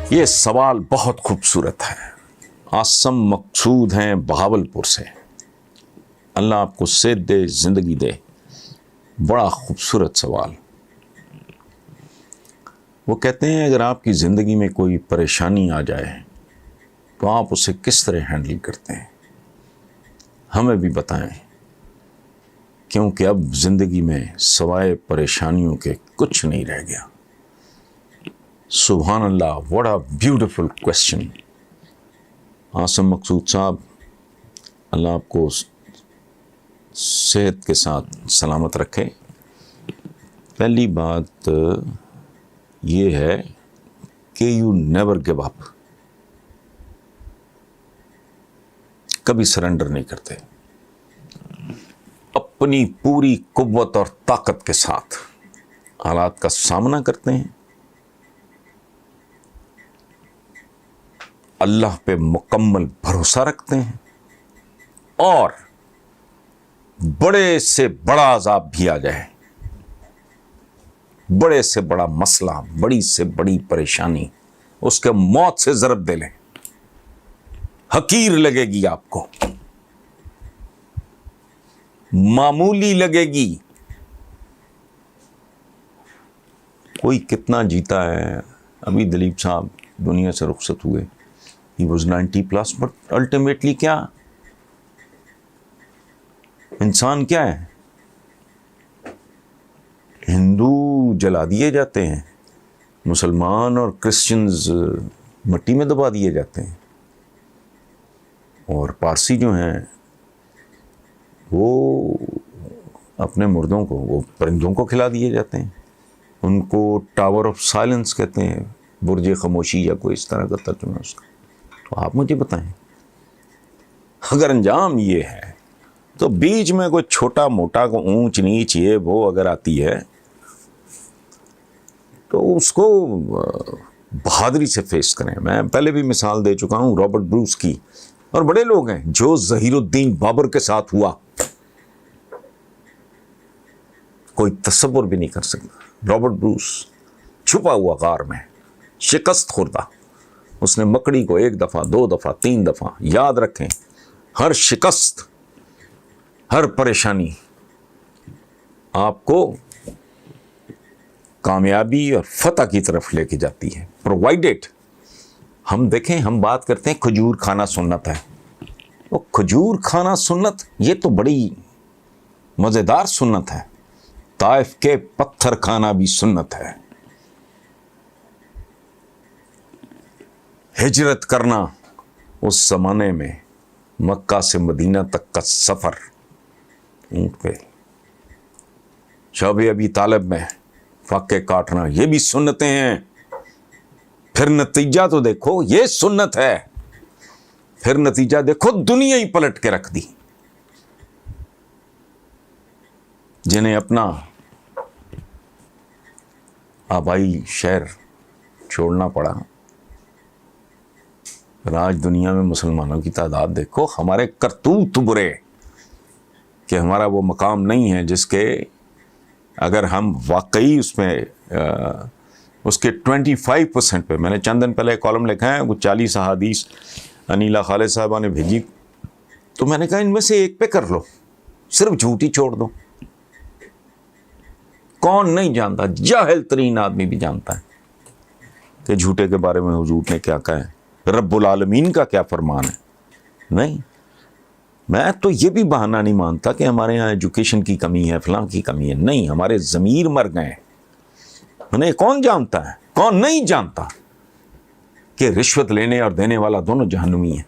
یہ سوال بہت خوبصورت ہے. آسم مقصود ہیں بہاولپور سے. اللہ آپ کو صحت دے، زندگی دے. بڑا خوبصورت سوال. وہ کہتے ہیں اگر آپ کی زندگی میں کوئی پریشانی آ جائے تو آپ اسے کس طرح ہینڈل کرتے ہیں؟ ہمیں بھی بتائیں، کیونکہ اب زندگی میں سوائے پریشانیوں کے کچھ نہیں رہ گیا. سبحان اللہ، واٹ اے بیوٹیفل کوشچن. آسم مقصود صاحب، اللہ آپ کو صحت کے ساتھ سلامت رکھے. پہلی بات یہ ہے کہ یو نیور گیو اپ. کبھی سرنڈر نہیں کرتے. اپنی پوری قوت اور طاقت کے ساتھ حالات کا سامنا کرتے ہیں. اللہ پہ مکمل بھروسہ رکھتے ہیں، اور بڑے سے بڑا عذاب بھی آ جائے، بڑے سے بڑا مسئلہ، بڑی سے بڑی پریشانی، اس کے موت سے ضرب دے لیں، حقیر لگے گی آپ کو، معمولی لگے گی. کوئی کتنا جیتا ہے. ابھی دلیپ صاحب دنیا سے رخصت ہوئے. He was 90+, but ultimately کیا انسان کیا ہے؟ ہندو جلا دیے جاتے ہیں، مسلمان اور کرسچنز مٹی میں دبا دیے جاتے ہیں، اور پارسی جو ہیں وہ اپنے مردوں کو، وہ پرندوں کو کھلا دیے جاتے ہیں. ان کو ٹاور آف سائلنس کہتے ہیں، برج خاموشی یا کوئی اس طرح کا ترجمہ ہے اس کا. تو آپ مجھے بتائیں، اگر انجام یہ ہے تو بیچ میں کوئی چھوٹا موٹا کو اونچ نیچ یہ وہ اگر آتی ہے تو اس کو بہادری سے فیس کریں. میں پہلے بھی مثال دے چکا ہوں رابرٹ بروس کی، اور بڑے لوگ ہیں. جو ظہیر الدین بابر کے ساتھ ہوا کوئی تصور بھی نہیں کر سکتا. رابرٹ بروس چھپا ہوا غار میں، شکست خوردہ. اس نے مکڑی کو 1 دفعہ 2 دفعہ 3 دفعہ. یاد رکھیں، ہر شکست، ہر پریشانی آپ کو کامیابی اور فتح کی طرف لے کے جاتی ہے، پرووائڈیڈ. ہم دیکھیں، ہم بات کرتے ہیں کھجور کھانا سنت ہے. وہ کھجور کھانا سنت، یہ تو بڑی مزیدار سنت ہے. طائف کے پتھر کھانا بھی سنت ہے. ہجرت کرنا اس زمانے میں، مکہ سے مدینہ تک کا سفر اونٹ پہ، شعب ابی طالب میں فاقے کاٹنا، یہ بھی سنتیں ہیں. پھر نتیجہ تو دیکھو، یہ سنت ہے. پھر نتیجہ دیکھو، دنیا ہی پلٹ کے رکھ دی. جنہیں اپنا آبائی شہر چھوڑنا پڑا. آج دنیا میں مسلمانوں کی تعداد دیکھو. ہمارے کرتوت برے کہ ہمارا وہ مقام نہیں ہے جس کے اگر ہم واقعی اس میں اس کے 25% پہ، میں نے چند دن پہلے کالم لکھا ہے، وہ 40 احادیث انیلا خالد صاحبہ نے بھیجی، تو میں نے کہا ان میں سے ایک پہ کر لو، صرف جھوٹ ہی چھوڑ دو. کون نہیں جانتا؟ جاہل ترین آدمی بھی جانتا ہے کہ جھوٹے کے بارے میں حضور نے کیا کہا ہے، رب العالمین کا کیا فرمان ہے. نہیں، میں تو یہ بھی بہانہ نہیں مانتا کہ ہمارے یہاں ایجوکیشن کی کمی ہے، فلاں کی کمی ہے. نہیں، ہمارے ضمیر مر گئے. انہیں کون جانتا ہے، کون نہیں جانتا کہ رشوت لینے اور دینے والا دونوں جہنمی ہیں.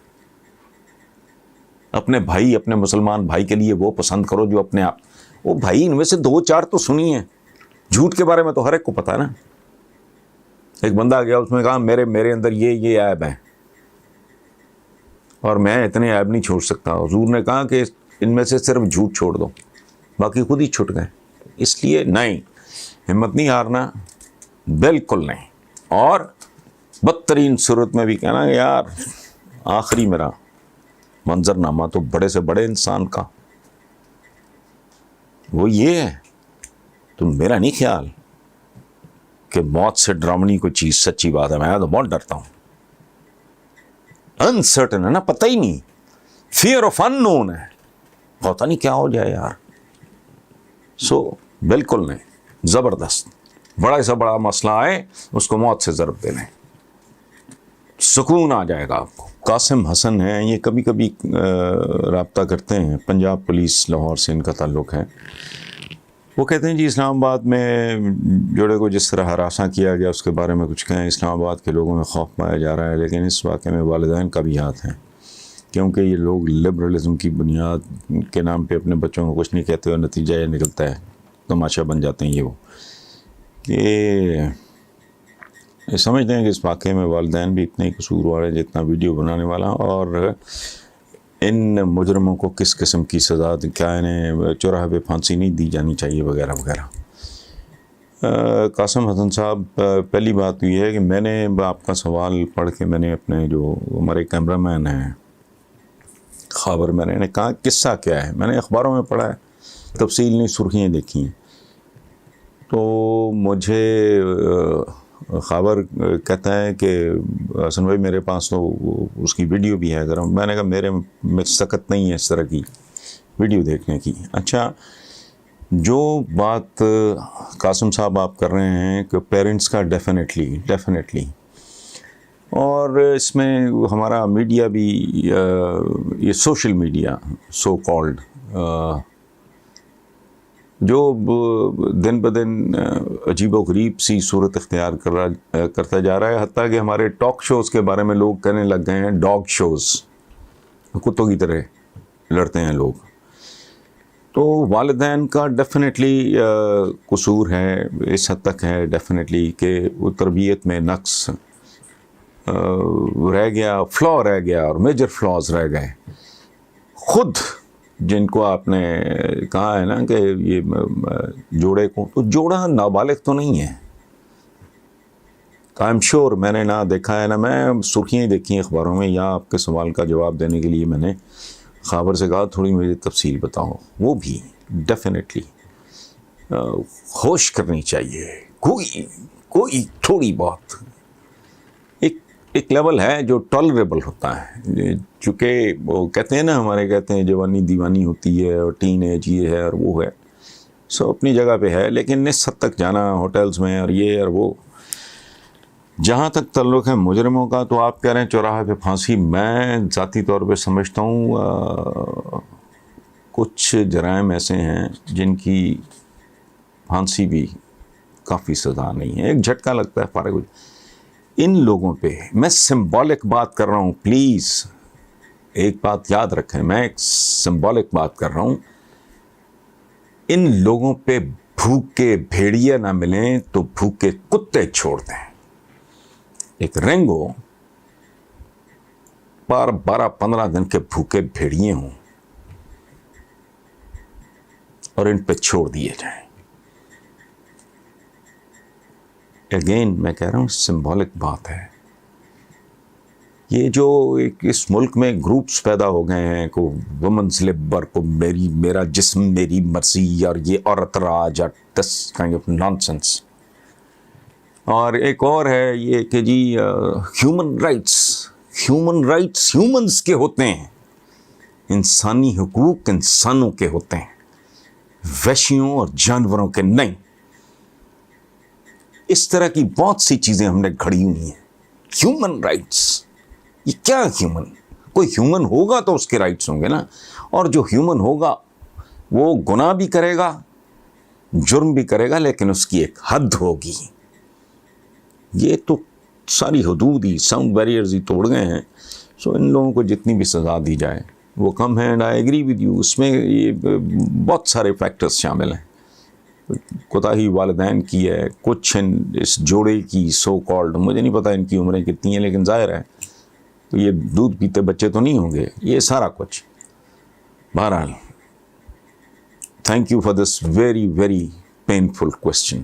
اپنے بھائی، اپنے مسلمان بھائی کے لیے وہ پسند کرو جو اپنے آپ. وہ بھائی ان میں سے 2-4 تو سنیے. جھوٹ کے بارے میں تو ہر ایک کو پتا ہے نا. ایک بندہ گیا، اس میں کہا میرے اندر یہ عیب ہے اور میں اتنے عیب نہیں چھوڑ سکتا. حضور نے کہا کہ ان میں سے صرف جھوٹ چھوڑ دو، باقی خود ہی چھٹ گئے. اس لیے نہیں، ہمت نہیں ہارنا، بالکل نہیں. اور بدترین صورت میں بھی کہنا کہ یار آخری میرا منظرنامہ تو بڑے سے بڑے انسان کا وہ یہ ہے، تو میرا نہیں خیال کہ موت سے ڈراؤنی کوئی چیز سچی بات ہے، میں تو بہت ڈرتا ہوں. انسرٹن ہے نا، پتہ ہی نہیں، فیئر آف ان نون ہے، پتہ نہیں کیا ہو جائے یار. سو بالکل نہیں، زبردست، بڑا سا بڑا مسئلہ آئے اس کو موت سے ضرب دے لیں، سکون آ جائے گا آپ کو. قاسم حسن ہیں، یہ کبھی کبھی رابطہ کرتے ہیں، پنجاب پولیس لاہور سے ان کا تعلق ہے. وہ کہتے ہیں جی اسلام آباد میں جوڑے کو جس طرح ہراساں کیا گیا اس کے بارے میں کچھ کہیں. اسلام آباد کے لوگوں میں خوف پایا جا رہا ہے، لیکن اس واقعے میں والدین کا بھی ہاتھ ہے، کیونکہ یہ لوگ لبرلزم کی بنیاد کے نام پہ اپنے بچوں کو کچھ نہیں کہتے، اور نتیجہ یہ نکلتا ہے، تماشا بن جاتے ہیں وہ کہ سمجھتے ہیں کہ اس واقعے میں والدین بھی اتنے ہی قصوروار ہیں جتنا ویڈیو بنانے والا. اور ان مجرموں کو کس قسم کی سزا، کیا انہیں چوراہے پہ پھانسی نہیں دی جانی چاہیے وغیرہ وغیرہ. قاسم حسن صاحب، پہلی بات یہ ہے کہ میں نے آپ کا سوال پڑھ کے میں نے اپنے جو ہمارے کیمرہ مین ہیں خابر، میں نے کہا قصہ کیا ہے. میں نے اخباروں میں پڑھا ہے، تفصیل نہیں، سرخیاں دیکھی ہیں. تو مجھے خابر کہتا ہے کہ حسن بھائی میرے پاس تو اس کی ویڈیو بھی ہے. ذرا میں نے کہا میرے میں سکت نہیں ہے اس طرح کی ویڈیو دیکھنے کی. اچھا، جو بات قاسم صاحب آپ کر رہے ہیں کہ پیرنٹس کا ڈیفینیٹلی، اور اس میں ہمارا میڈیا بھی، یہ سوشل میڈیا سو کالڈ، جو دن بدن عجیب و غریب سی صورت اختیار کرتا جا رہا ہے. حتیٰ کہ ہمارے ٹاک شوز کے بارے میں لوگ کہنے لگ گئے ہیں ڈاگ شوز، کتوں کی طرح لڑتے ہیں لوگ. تو والدین کا ڈیفینیٹلی قصور ہے، اس حد تک ہے ڈیفینیٹلی کہ وہ تربیت میں نقص رہ گیا، فلا رہ گیا، اور میجر فلاز رہ گئے. خود جن کو آپ نے کہا ہے نا کہ یہ جوڑے کو، تو جوڑا نابالغ تو نہیں ہے. آئی ایم شیور، میں نے نہ دیکھا ہے نہ میں سرخیاں دیکھی ہیں اخباروں میں، یا آپ کے سوال کا جواب دینے کے لیے میں نے خابر سے کہا تھوڑی مجھے تفصیل بتاؤ. وہ بھی ڈیفینیٹلی ہوش کرنی چاہیے، کوئی تھوڑی بہت ایک لیول ہے جو ٹالریبل ہوتا ہے. چونکہ وہ کہتے ہیں نا، ہمارے کہتے ہیں جوانی دیوانی ہوتی ہے، اور ٹین ایج یہ ہے اور وہ ہے، سو اپنی جگہ پہ ہے. لیکن اس حد تک جانا ہوٹلز میں اور یہ اور وہ، جہاں تک تعلق ہے مجرموں کا، تو آپ کہہ رہے ہیں چوراہے پہ پھانسی. میں ذاتی طور پہ سمجھتا ہوں کچھ جرائم ایسے ہیں جن کی پھانسی بھی کافی سزا نہیں ہے، ایک جھٹکا لگتا ہے فارغ ہو. ان لوگوں پہ میں سمبولک بات کر رہا ہوں، پلیز ایک بات یاد رکھیں، میں ایک سمبولک بات کر رہا ہوں. ان لوگوں پہ بھوکے بھیڑیا نہ ملیں تو بھوکے کتے چھوڑ دیں. ایک رینگو 12-15 دن کے بھوکے بھیڑیے ہوں اور ان پہ چھوڑ دیے جائیں. اگین میں کہہ رہا ہوں سمبولک بات ہے. یہ جو اس ملک میں گروپس پیدا ہو گئے ہیں، کو وومنز لبر، کو میرا جسم میری مرضی، اور یہ عورت راج، اور دس کائنڈ آف نانسنس. اور ایک اور ہے یہ کہ جی ہیومن رائٹس ہیومنز کے ہوتے ہیں، انسانی حقوق انسانوں کے ہوتے ہیں، وحشیوں اور جانوروں کے نہیں. اس طرح کی بہت سی چیزیں ہم نے گھڑی ہوئی ہیں. ہیومن رائٹس، یہ کیا ہیومن؟ کوئی ہیومن ہوگا تو اس کے رائٹس ہوں گے نا. اور جو ہیومن ہوگا وہ گناہ بھی کرے گا، جرم بھی کرے گا، لیکن اس کی ایک حد ہوگی. یہ تو ساری حدود ہی، ساؤنڈ بیریئرز ہی توڑ گئے ہیں. سو ان لوگوں کو جتنی بھی سزا دی جائے وہ کم ہے. And I agree with you, اس میں یہ بہت سارے فیکٹرز شامل ہیں. کوتاہی والدین کی ہے، کچھ اس جوڑے کی سو کالڈ، مجھے نہیں پتا ان کی عمریں کتنی ہیں، لیکن ظاہر ہے تو یہ دودھ پیتے بچے تو نہیں ہوں گے، یہ سارا کچھ. بہرحال thank you for this very very painful question.